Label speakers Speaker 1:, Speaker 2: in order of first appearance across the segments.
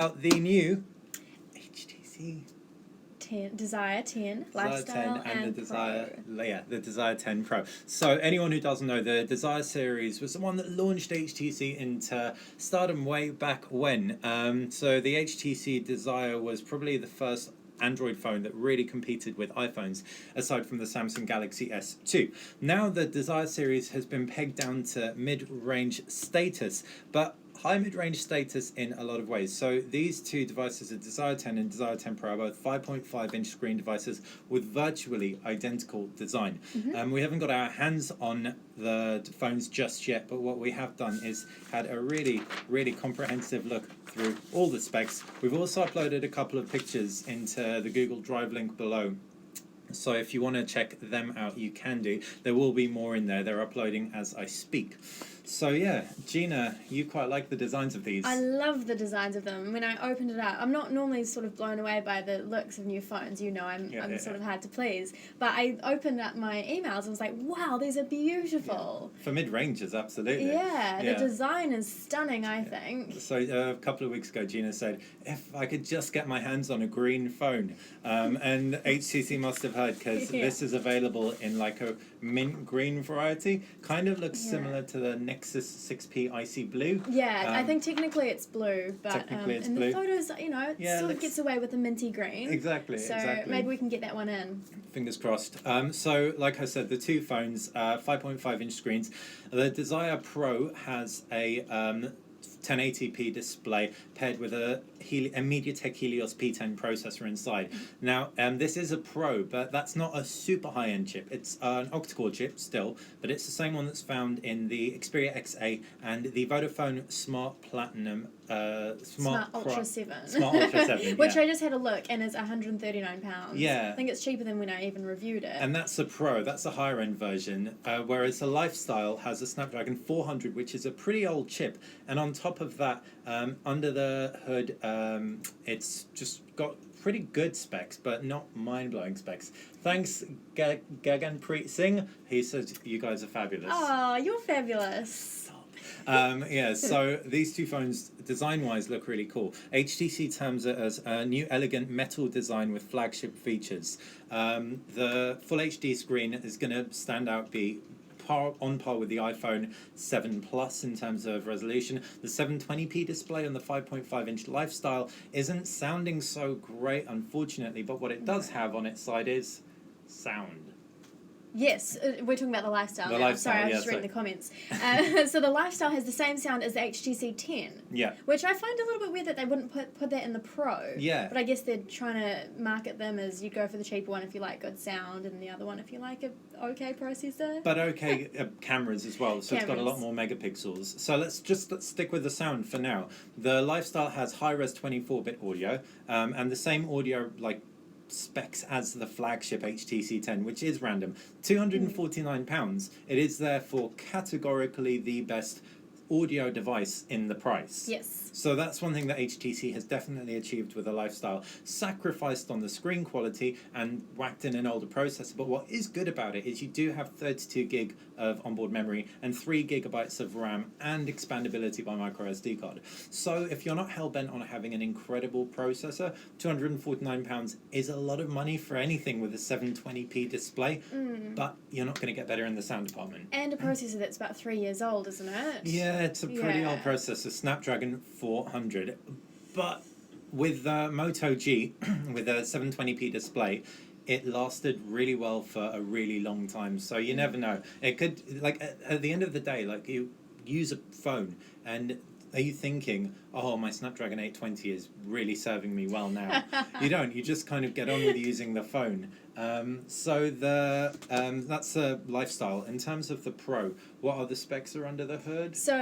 Speaker 1: Out the new HTC
Speaker 2: Desire 10,
Speaker 1: Desire
Speaker 2: Lifestyle
Speaker 1: 10 and the Desire,
Speaker 2: Pro.
Speaker 1: yeah, the Desire 10 Pro. So anyone who doesn't know, the Desire series was the one that launched HTC into stardom way back when. So the HTC Desire was probably the first Android phone that really competed with iPhones, aside from the Samsung Galaxy S2. Now the Desire series has been pegged down to mid-range status, but high mid-range status in a lot of ways. So these two devices, the Desire 10 and Desire 10 Pro, are both 5.5-inch screen devices with virtually identical design. We haven't got our hands on the phones just yet, but what we have done is had a really comprehensive look through all the specs. We've also uploaded a couple of pictures into the Google Drive link below. So if you want to check them out, you can do. There will be more in there. They're uploading as I speak. So yeah, Gina, you quite like the designs of these.
Speaker 2: I love the designs of them. When I opened it up, I'm not normally sort of blown away by the looks of new phones. You know, I'm sort of hard to please. But I opened up my emails and was like, wow, these are beautiful.
Speaker 1: Yeah. For mid-rangers, absolutely.
Speaker 2: Yeah, the design is stunning, I think.
Speaker 1: So a couple of weeks ago, Gina said, if I could just get my hands on a green phone. And HTC must have heard, because this is available in like a mint green variety. Kind of looks similar to the Nexus 6P Icy Blue.
Speaker 2: Yeah, I think technically it's blue, but in the photos, you know, it sort of gets away with the minty green.
Speaker 1: Exactly,
Speaker 2: so maybe we can get that one in.
Speaker 1: Fingers crossed. So, like I said, the two phones, 5.5-inch screens. The Desire Pro has a 1080p display paired with a MediaTek Helio P10 processor inside. Now, this is a Pro, but that's not a super high-end chip. It's an octa-core chip still, but it's the same one that's found in the Xperia XA and the Vodafone Smart Platinum
Speaker 2: Smart Ultra 7.
Speaker 1: Smart Ultra 7,
Speaker 2: which I just had a look, and is £139.
Speaker 1: Yeah.
Speaker 2: I think it's cheaper than when I even reviewed it.
Speaker 1: And that's a Pro, that's a higher end version, whereas the Lifestyle has a Snapdragon 400, which is a pretty old chip, and on top of that, under the hood, it's just got pretty good specs, but not mind-blowing specs. Thanks, Gaganpreet Singh. He says you guys are fabulous.
Speaker 2: Oh, you're fabulous.
Speaker 1: Yeah, so these two phones, design-wise, look really cool. HTC terms it as a new elegant metal design with flagship features. The Full HD screen is going to stand out, be on par with the iPhone 7 Plus in terms of resolution. The 720p display on the 5.5-inch Lifestyle isn't sounding so great, unfortunately, but what it does have on its side is sound.
Speaker 2: Yes, we're talking about the Lifestyle now.
Speaker 1: Lifestyle,
Speaker 2: sorry, I was just reading the comments. So the Lifestyle has the same sound as the HTC 10.
Speaker 1: Yeah.
Speaker 2: Which I find a little bit weird that they wouldn't put that in the Pro.
Speaker 1: Yeah.
Speaker 2: But I guess they're trying to market them as you go for the cheaper one if you like good sound, and the other one if you like a okay processor.
Speaker 1: But okay cameras as well, so it's got a lot more megapixels. So let's stick with the sound for now. The Lifestyle has high-res 24-bit audio, and the same audio specs as the flagship HTC 10, which is random. £249. It is therefore categorically the best audio device in the price.
Speaker 2: Yes.
Speaker 1: So that's one thing that HTC has definitely achieved with the Lifestyle. Sacrificed on the screen quality and whacked in an older processor. But what is good about it is you do have 32 gig of onboard memory and 3 gigabytes of RAM and expandability by micro SD card. So if you're not hell-bent on having an incredible processor, £249 is a lot of money for anything with a 720p display, but you're not going to get better in the sound department.
Speaker 2: And a processor that's about 3 years old, isn't it?
Speaker 1: Yeah, it's a pretty old processor, Snapdragon 400. But with Moto G, with a 720p display, it lasted really well for a really long time. So you never know. It could, at the end of the day, you use a phone and are you thinking, oh, my Snapdragon 820 is really serving me well now? You don't. You just kind of get on with using the phone. So that's a Lifestyle. In terms of the Pro, what other specs are under the hood?
Speaker 2: So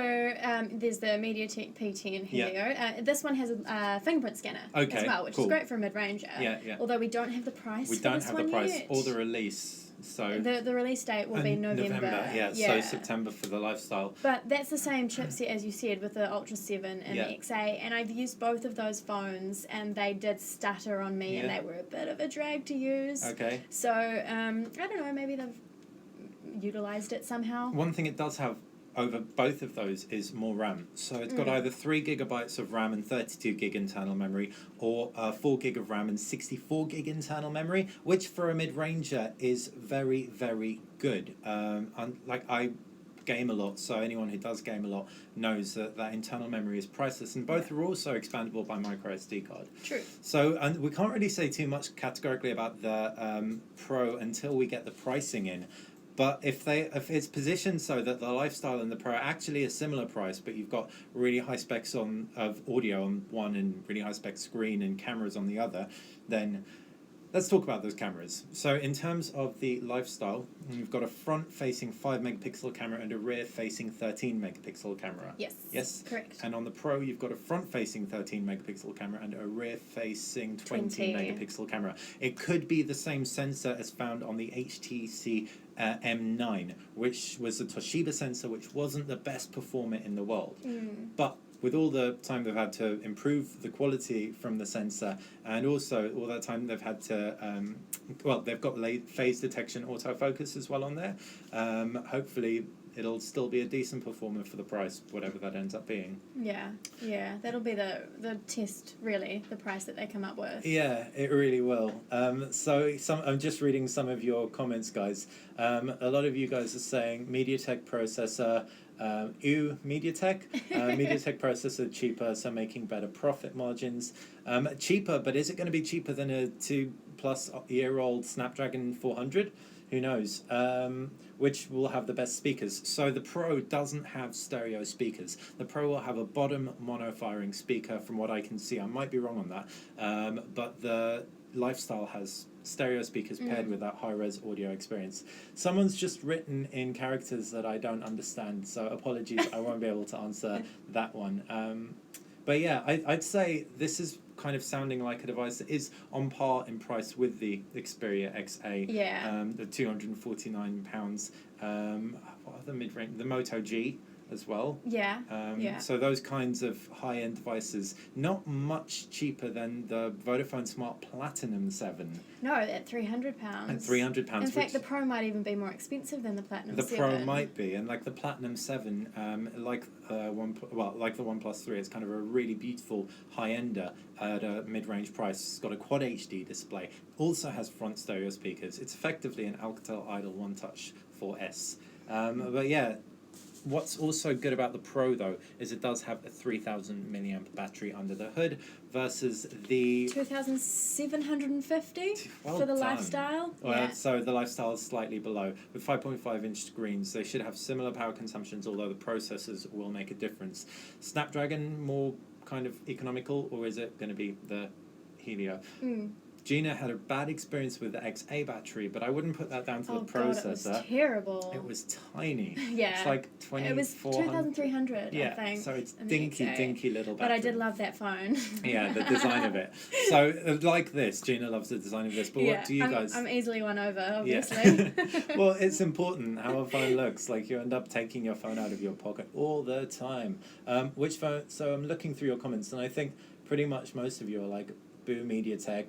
Speaker 2: there's the MediaTek P10 Helio. This one has a fingerprint scanner as well, which is great for a mid-ranger.
Speaker 1: Yeah.
Speaker 2: Although we don't have the price.
Speaker 1: We don't have the price or the release. So
Speaker 2: the release date will be November.
Speaker 1: So September for the Lifestyle.
Speaker 2: But that's the same chipset, as you said, with the Ultra 7 and the XA, and I've used both of those phones, and they did stutter on me, and they were a bit of a drag to use.
Speaker 1: Okay.
Speaker 2: So, I don't know, maybe they've utilised it somehow.
Speaker 1: One thing it does have over both of those is more RAM. So it's got either 3 gigabytes of RAM and 32 gig internal memory, or 4 gig of RAM and 64 gig internal memory, which for a mid-ranger is very, very good. I game a lot, so anyone who does game a lot knows that internal memory is priceless, and both are also expandable by micro SD card.
Speaker 2: True.
Speaker 1: So, and we can't really say too much categorically about the Pro until we get the pricing in. But if it's positioned so that the Lifestyle and the Pro are actually a similar price, but you've got really high specs of audio on one and really high spec screen and cameras on the other, then let's talk about those cameras. So in terms of the Lifestyle, you've got a front-facing 5 megapixel camera and a rear-facing 13 megapixel camera.
Speaker 2: Yes.
Speaker 1: Yes?
Speaker 2: Correct.
Speaker 1: And on the Pro, you've got a front-facing 13 megapixel camera and a rear-facing 20 megapixel camera. It could be the same sensor as found on the HTC M9, which was a Toshiba sensor, which wasn't the best performer in the world. But with all the time they've had to improve the quality from the sensor, and also all that time they've had to, they've got phase detection autofocus as well on there. Hopefully it'll still be a decent performer for the price, whatever that ends up being.
Speaker 2: Yeah, that'll be the test, really, the price that they come up with.
Speaker 1: Yeah, it really will. So I'm just reading some of your comments, guys. A lot of you guys are saying MediaTek processor, MediaTek. MediaTek processor cheaper, so making better profit margins. Cheaper, but is it going to be cheaper than a 2-plus-year-old Snapdragon 400? Who knows? Which will have the best speakers. So the Pro doesn't have stereo speakers. The Pro will have a bottom mono-firing speaker, from what I can see. I might be wrong on that. But the Lifestyle has stereo speakers paired with that high-res audio experience. Someone's just written in characters that I don't understand, so apologies, I won't be able to answer that one. But yeah, I'd say this is kind of sounding like a device that is on par in price with the Xperia XA.
Speaker 2: Yeah.
Speaker 1: The £249. What are the mid-range? The Moto G as well.
Speaker 2: Yeah.
Speaker 1: So those kinds of high-end devices, not much cheaper than the Vodafone Smart Platinum 7.
Speaker 2: No, at £300.
Speaker 1: At £300.
Speaker 2: In fact, the Pro might even be more expensive than the Platinum 7.
Speaker 1: The Pro might be, and like the Platinum 7, like the OnePlus 3, it's kind of a really beautiful high-ender at a mid-range price. It's got a Quad HD display. Also has front stereo speakers. It's effectively an Alcatel Idol One Touch 4S. But yeah. What's also good about the Pro, though, is it does have a 3,000 milliamp battery under the hood versus the
Speaker 2: 2,750 for the Lifestyle.
Speaker 1: So the Lifestyle is slightly below. With 5.5-inch screens, they should have similar power consumptions, although the processors will make a difference. Snapdragon more kind of economical, or is it going to be the Helio? Gina had a bad experience with the XA battery, but I wouldn't put that down to the processor.
Speaker 2: God, it was terrible.
Speaker 1: It was tiny.
Speaker 2: Yeah.
Speaker 1: It's like 2,400.
Speaker 2: It was 2,300, I think.
Speaker 1: So it's dinky little battery.
Speaker 2: But I did love that phone.
Speaker 1: Yeah, the design of it. So like this, Gina loves the design of this. But what do you guys...
Speaker 2: I'm easily won over, obviously.
Speaker 1: Yeah. Well, it's important how a phone looks. Like, you end up taking your phone out of your pocket all the time. Which phone... So I'm looking through your comments, and I think pretty much most of you are like, boo, MediaTek.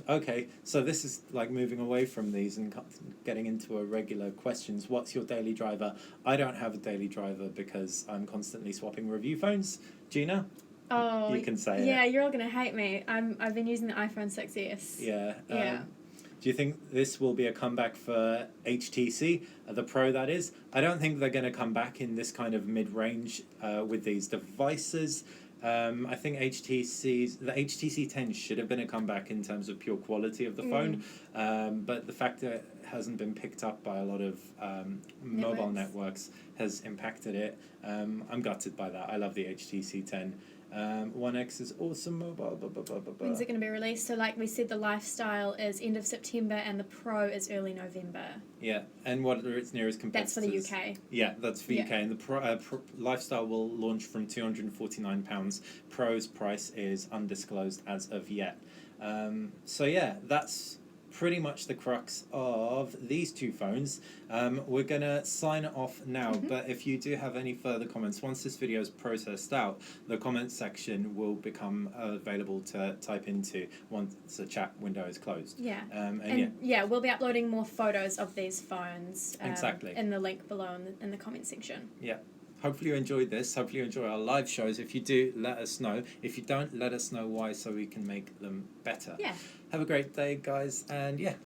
Speaker 1: Okay, so this is like moving away from these and getting into a regular questions. What's your daily driver? I don't have a daily driver because I'm constantly swapping review phones. Gina?
Speaker 2: Oh,
Speaker 1: you can say it.
Speaker 2: Yeah, you're all going to hate me. I've been using the iPhone 6s.
Speaker 1: Yeah.
Speaker 2: Yeah.
Speaker 1: Do you think this will be a comeback for HTC, the Pro that is? I don't think they're going to come back in this kind of mid-range with these devices. I think the HTC 10 should have been a comeback in terms of pure quality of the phone, but the fact that it hasn't been picked up by a lot of mobile networks has impacted it. I'm gutted by that. I love the HTC 10. One X is awesome mobile.
Speaker 2: When's it going to be released? So like we said, the Lifestyle is end of September and the Pro is early November.
Speaker 1: Yeah, and what are its nearest competitors?
Speaker 2: That's for the UK.
Speaker 1: Yeah, that's for UK. And the Lifestyle will launch from £249. Pro's price is undisclosed as of yet. So yeah, that's pretty much the crux of these two phones. We're going to sign off now, but if you do have any further comments, once this video is processed out, the comment section will become available to type into once the chat window is closed.
Speaker 2: Yeah. We'll be uploading more photos of these phones
Speaker 1: exactly
Speaker 2: in the link below in the comment section.
Speaker 1: Yeah. hopefully you enjoyed this. Hopefully you enjoy our live shows. If you do, let us know. If you don't, let us know why, so we can make them better.
Speaker 2: Yeah.
Speaker 1: Have a great day, guys, and yeah,